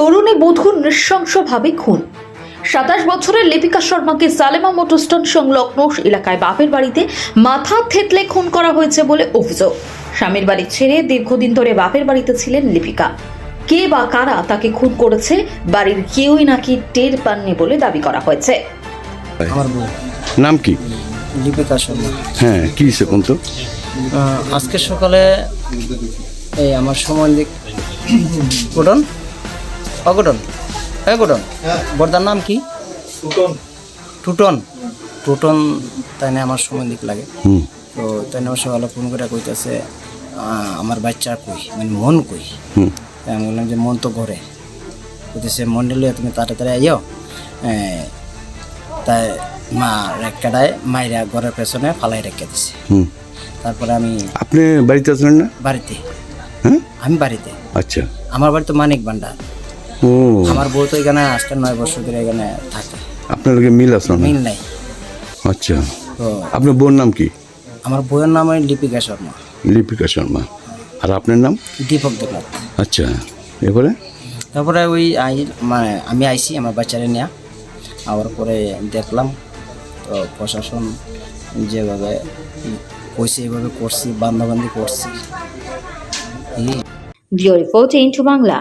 তরুণী বধূর নৃশংসভাবে খুন। 27 বছরের লিপিকা শর্মাকে সালেমা মোটরস্ট্যান্ড সংলগ্ন এলাকায় বাপের বাড়িতে মাথা থেতলে খুন করা হয়েছে বলে অভিযোগ। স্বামীর বাড়ি ছেড়ে দীর্ঘদিন ধরে বাপের বাড়িতে ছিলেন লিপিকা। কে বা কারা তাকে খুন করেছে বাড়ির কেউই নাকি টের পাননি বলে দাবি করা হয়েছে। আমার বউ নাম কি? লিপিকা শর্মা। হ্যাঁ, কি হয়েছে কোন তো? আজকে সকালে এই আমার সম্বন্ধে গোডন অগডন হ্যাঁ গোডন বর্দার নাম কি? টুটন টুটন তাই না আমার সম্বন্ধিক লাগে। তো তাই না সকালে ফোন করে কইতেছে আমার বাচ্চা কই, মানে মন কই। আমি বললাম যে মন তো ঘরে। কইতেছে মন্ডলে তুমি তাড়াতাড়ি আইও। তাই মা রেখাটায় মাইরা ঘরের পেছনে ফালাই রেখে দিছে। তারপরে আমি আপনি বাড়িতে আছেন না? বাড়িতে। হ্যাঁ, আমি বাড়িতে। আচ্ছা। আমার বাড়ি তো মানিক ভান্ডার। ও, আমার বউ তো এখানে 8-9 বছর ধরে এখানে থাকে। আপনার লগে মিল আছে না? মিল নাই। আচ্ছা, তো আপনার বোন নাম কি? আমার বউয়ের নাম লিপিকা শর্মা। লিপিকা শর্মা। আর আপনার নাম? দীপক দেবনাথ। আচ্ছা, এরপরে তারপরে ওই মানে আমি আইছি আমার বাচ্চারে নিয়ে। আবার পরে দেখলাম তো প্রশাসন যেভাবে কইছে এইভাবে করছি, বান্ধাবান্ধি করছি। Bureau report into Bangla.